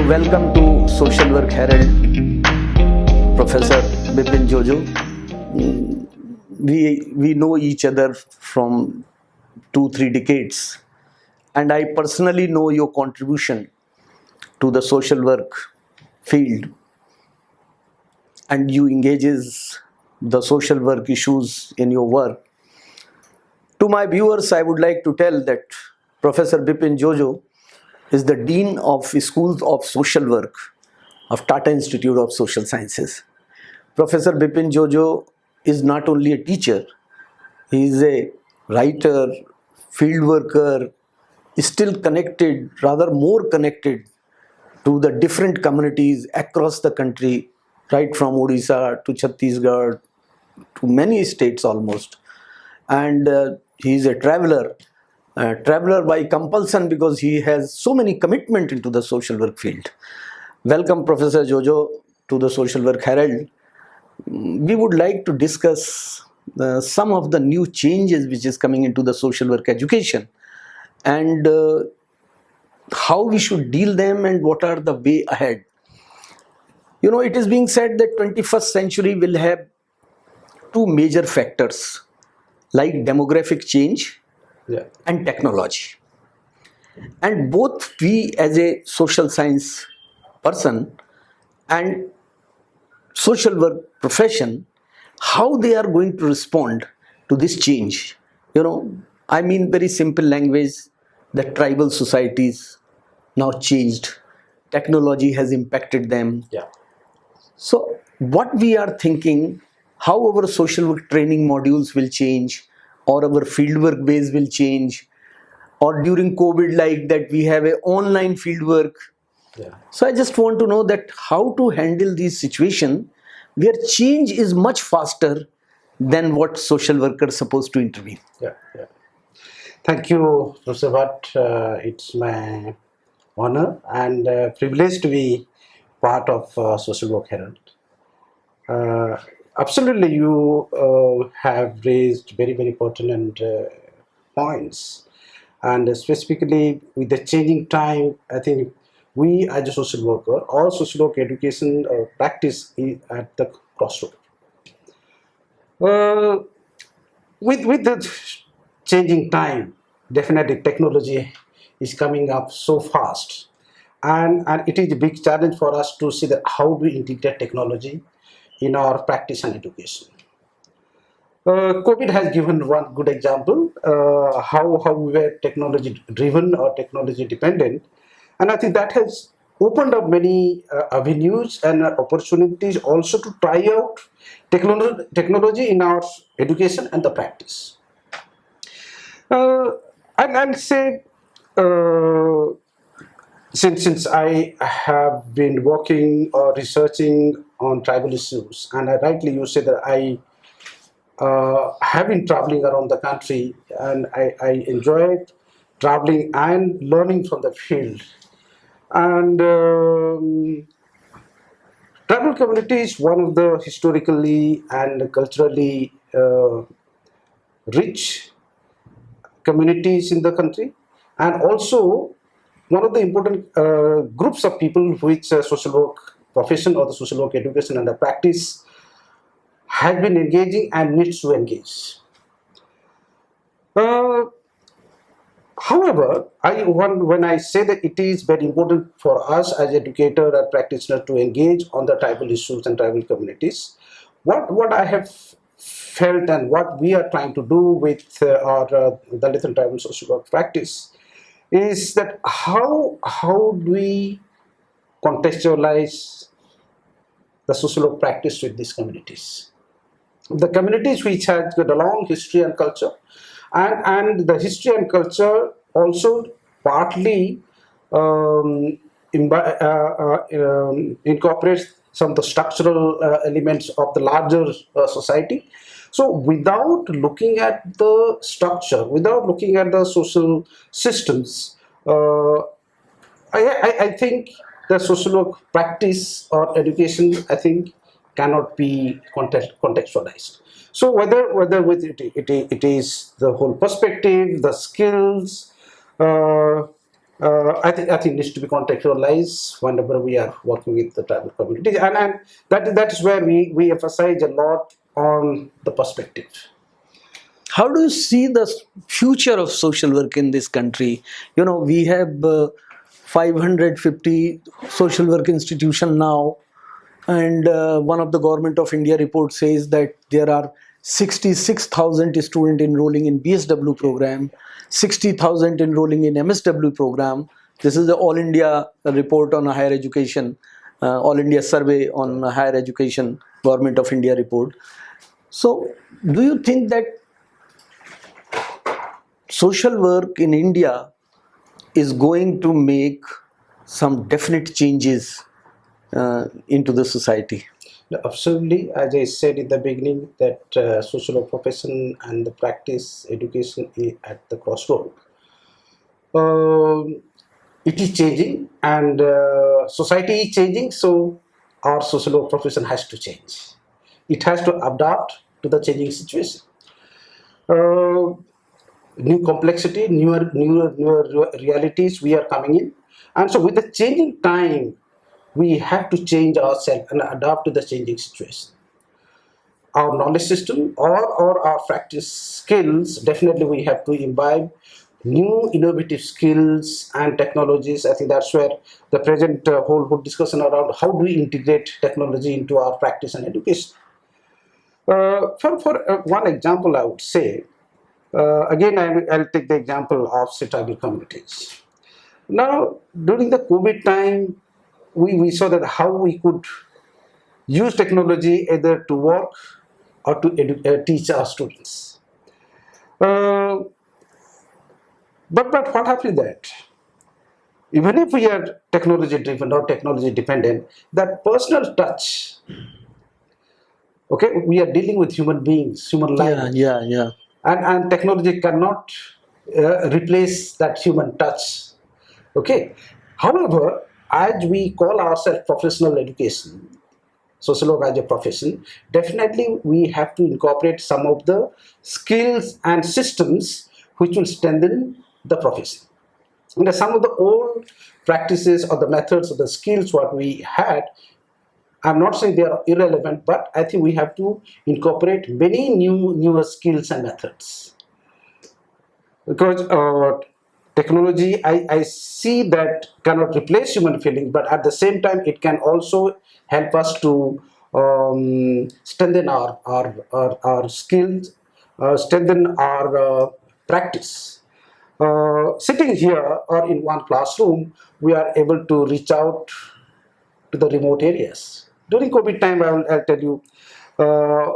welcome to Social Work Herald, Professor Bipin Jojo. We know each other from 2-3 decades, and I personally know your contribution to the social work field, and you engages the social work issues in your work. To my viewers, I would like to tell that Professor Bipin Jojo is the Dean of Schools of Social Work of Tata Institute of Social Sciences. Professor Bipin Jojo is not only a teacher, he is a writer, field worker, still connected, rather more connected to the different communities across the country, right from Odisha to Chhattisgarh to many states almost. And he is a traveler by compulsion because he has so many commitment into the social work field. Welcome, Professor Jojo, to the Social Work Herald. We would like to discuss some of the new changes which is coming into the social work education, and how we should deal them and what are the way ahead. You know, it is being said that 21st century will have two major factors like demographic change and technology. And both we as a social science person and social work profession, how they are going to respond to this change. You know, I mean very simple language, that tribal societies now changed. Technology has impacted them. So what we are thinking, how our social work training modules will change, or our fieldwork ways will change, or during COVID like that we have a online fieldwork. So I just want to know that how to handle this situation where change is much faster than what social workers supposed to intervene. Thank you, Professor Bhatt. It's my honor and privilege to be part of Social Work Herald. Absolutely, you have raised very, very pertinent points. And specifically with the changing time, I think we as a social worker, all social work education practice is at the crossroad. With the changing time, definitely technology is coming up so fast. And it is a big challenge for us to see that how do we integrate technology in our practice and education. COVID has given one good example, how we were technology driven or technology dependent. And I think that has opened up many avenues and opportunities also to try out technology in our education and the practice. And say, since I have been working or researching on tribal issues, and rightly you said that I have been traveling around the country, and I enjoyed traveling and learning from the field. And tribal community is one of the historically and culturally rich communities in the country, and also one of the important groups of people which social work profession or the social work education and the practice has been engaging and needs to engage. However, when I say that it is very important for us as educator and practitioner to engage on the tribal issues and tribal communities, what I have felt and what we are trying to do with our Dalit and tribal social work practice is that how do we contextualize the social work practice with these communities. The communities which have got a long history and culture, and the history and culture also partly incorporates some of the structural elements of the larger society. So without looking at the structure, without looking at the social systems, I think the social work practice or education, I think, cannot be contextualized. So whether with it is the whole perspective, the skills, I think needs to be contextualized whenever we are working with the tribal communities, and that is where we emphasize a lot on the perspective. How do you see the future of social work in this country? We have 550 social work institution now, and one of the government of India report says that there are 66,000 students enrolling in BSW program, 60,000 enrolling in MSW program. This is the All India report on higher education, All India survey on higher education, government of India report. So, do you think that social work in India is going to make some definite changes into the society? No, absolutely, as I said in the beginning, that social work profession and the practice education is at the crossroad. Um, it is changing, and society is changing, so our social work profession has to change. It has to adapt to the changing situation. Uh, New complexity, newer realities we are coming in, and so with the changing time, we have to change ourselves and adapt to the changing situation. Our knowledge system or our practice skills, definitely we have to imbibe new innovative skills and technologies. I think that's where the present whole discussion around how do we integrate technology into our practice and education. For one example, I would say, again, I'll take the example of say, tribal communities. Now, during the COVID time, we saw that how we could use technology either to work or to teach our students. Uh, but what happens that even if we are technology driven or technology dependent, that personal touch, okay, we are dealing with human beings, human Yeah, lives, yeah, yeah. and technology cannot replace that human touch. Okay. However, as we call ourselves professional education, social work as a profession, definitely we have to incorporate some of the skills and systems which will strengthen the profession. And some of the old practices or the methods or the skills what we had, I'm not saying they are irrelevant, but I think we have to incorporate many newer skills and methods, because technology I see that cannot replace human feelings, but at the same time it can also help us to strengthen our skills, strengthen our practice. Sitting here or in one classroom, we are able to reach out to the remote areas. During COVID time, I'll tell you, uh,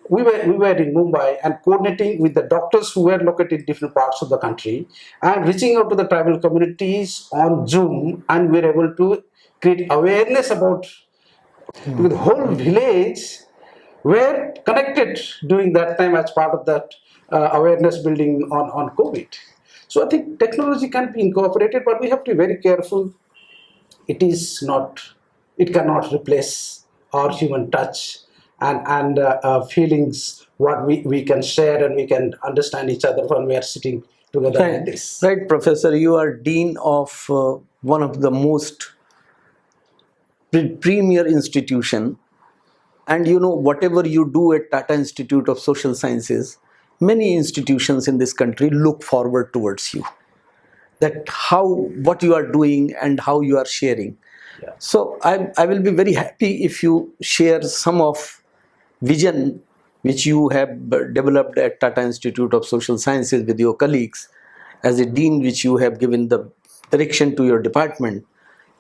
we were in Mumbai and coordinating with the doctors who were located in different parts of the country and reaching out to the tribal communities on Zoom, and we were able to create awareness about Hmm. because the whole village were connected during that time as part of that awareness building on COVID. So I think technology can be incorporated, but we have to be very careful. It is not, it cannot replace our human touch and feelings, what we can share and we can understand each other when we are sitting together like Right, this. right, Professor. You are dean of one of the most premier institution, and whatever you do at Tata Institute of Social Sciences, many institutions in this country look forward towards you. That how what you are doing and how you are sharing. Yeah. So I will be very happy if you share some of vision which you have developed at Tata Institute of Social Sciences with your colleagues as a dean, which you have given the direction to your department.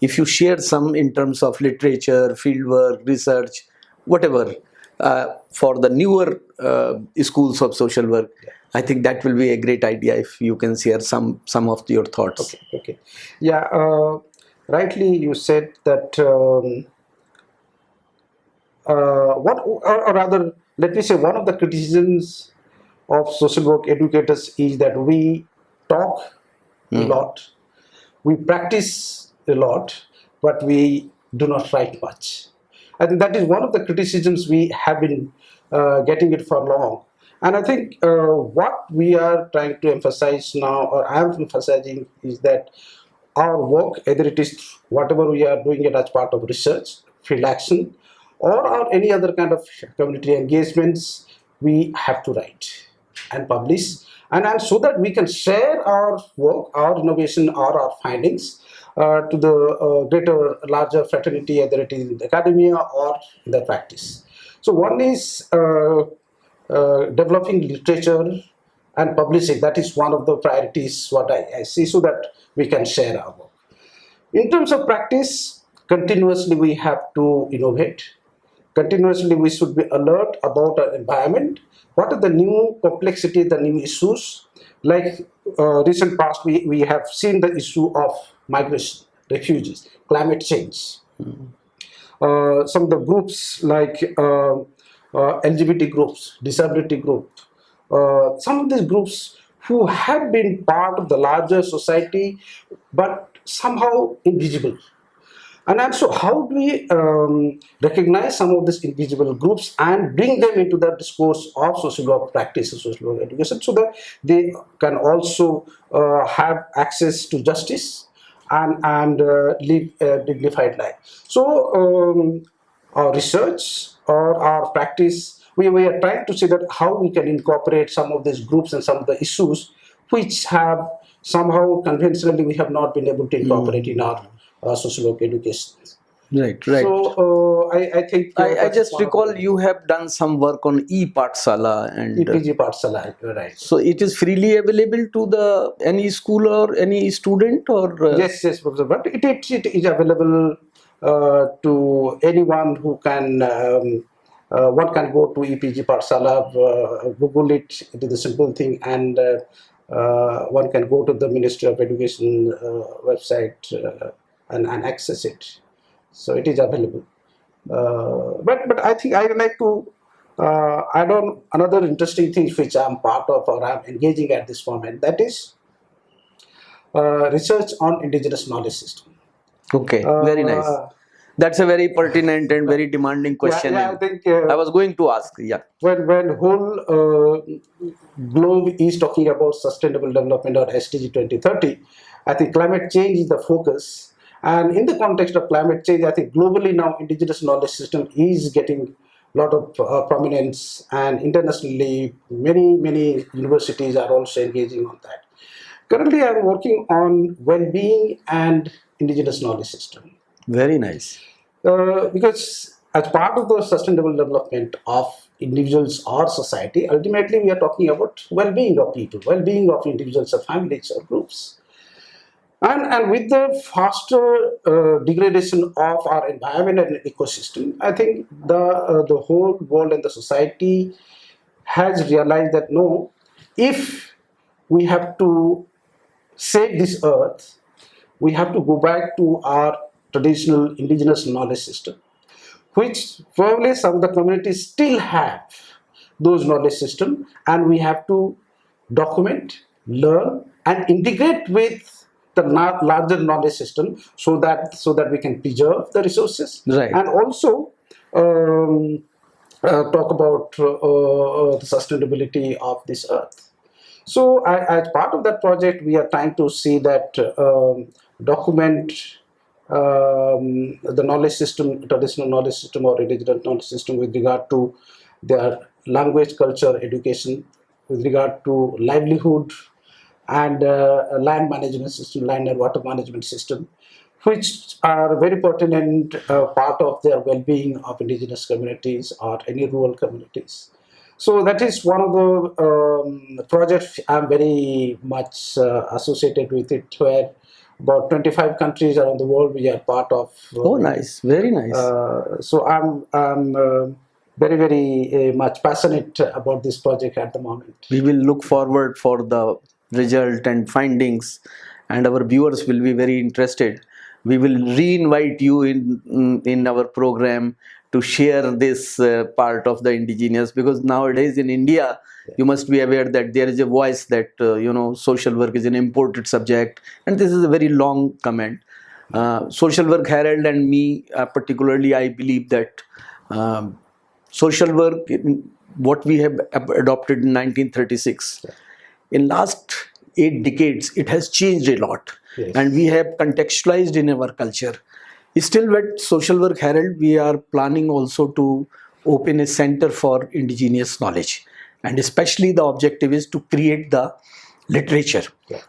If you share some in terms of literature, fieldwork, research, whatever, for the newer schools of social work, I think that will be a great idea if you can share some of your thoughts. Okay, okay. Yeah, rightly you said that or rather, let me say, one of the criticisms of social work educators is that we talk a Hmm. lot, we practice a lot, but we do not write much. I think that is one of the criticisms we have been getting it for long. And I think what we are trying to emphasize now, or I am emphasizing, is that our work, either it is whatever we are doing it as part of research, field action, or any other kind of community engagements, we have to write and publish, and so that we can share our work, our innovation, or our findings to the greater, larger fraternity, either it is in the academia or in the practice. So one is developing literature and publishing. That is one of the priorities what I see, so that we can share our work. In terms of practice, continuously we have to innovate. Continuously we should be alert about our environment. What are the new complexity, the new issues? Like recent past, we have seen the issue of migration, refugees, climate change. Some of the groups like LGBT groups, disability groups, some of these groups who have been part of the larger society but somehow invisible. And also, how do we recognize some of these invisible groups and bring them into the discourse of social work practice and social work education, so that they can also have access to justice and live a dignified life? So, our research or our practice, we are trying to see that how we can incorporate some of these groups and some of the issues which have somehow conventionally we have not been able to incorporate in our social work education. Right, So right. I think I that's just one of recall the you have done some work on e-Pathsala, and EPG Pathsala, right? so it is freely available to the any school or any student, or Yes, Professor. But it is available to anyone who can. One can go to EPG Pathsala, Google it. It is a simple thing, and one can go to the Ministry of Education website and access it. So it is available. But I think I would like to add on another interesting thing which I'm part of or I'm engaging at this moment. That is research on indigenous knowledge system. okay, very nice. Uh, That's a very pertinent and very demanding question, yeah, I and think I was going to ask. Yeah, when whole globe is talking about sustainable development or SDG 2030, I think climate change is the focus. And in the context of climate change, I think globally now indigenous knowledge system is getting a lot of prominence, and internationally many universities are also engaging on that. Currently, I'm working on well-being and indigenous knowledge system. very nice. Because as part of the sustainable development of individuals or society, ultimately we are talking about well-being of people, well-being of individuals or families or groups. And with the faster degradation of our environment and ecosystem, I think the whole world and the society has realized that no, if we have to save this earth, we have to go back to our traditional indigenous knowledge system, which probably some of the communities still have those knowledge system, and we have to document, learn, and integrate with the larger knowledge system, so that we can preserve the resources Right. and also talk about the sustainability of this earth. So, as part of that project, we are trying to see that document the knowledge system, traditional knowledge system or indigenous knowledge system, with regard to their language, culture, education, with regard to livelihood, and land management system, land and water management system, which are very pertinent part of their well-being of indigenous communities or any rural communities. So that is one of the projects I'm very much associated with it, where about 25 countries around the world we are part of. Oh, nice, very nice. So I'm very much passionate about this project at the moment. We will look forward for the result and findings, and our viewers will be very interested. We will re-invite you in our program to share this part of the indigenous, because nowadays in India you must be aware that there is a voice that social work is an imported subject, and this is a very long comment. Social work Herald and me particularly, I believe that social work, what we have adopted in 1936, in last 8 decades, it has changed a lot. Yes. And we have contextualized in our culture. Still, with Social Work Herald, we are planning also to open a center for indigenous knowledge. And especially the objective is to create the literature,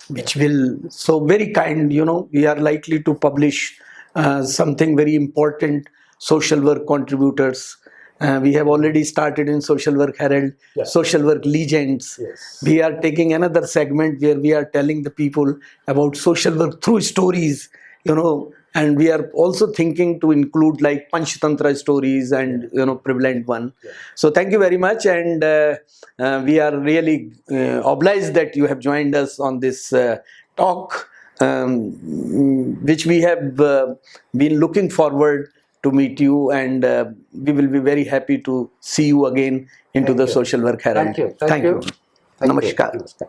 which will, so very kind, we are likely to publish something very important, social work contributors. We have already started in Social Work Herald, Social Work Legends. Yes. We are taking another segment where we are telling the people about social work through stories, and we are also thinking to include like Panchtantra stories and, prevalent one. So thank you very much. And we are really obliged that you have joined us on this talk, which we have been looking forward to meet you, and we will be very happy to see you again into the Social Work Herald. Thank you. Thank you. Namaskar. Namaskar.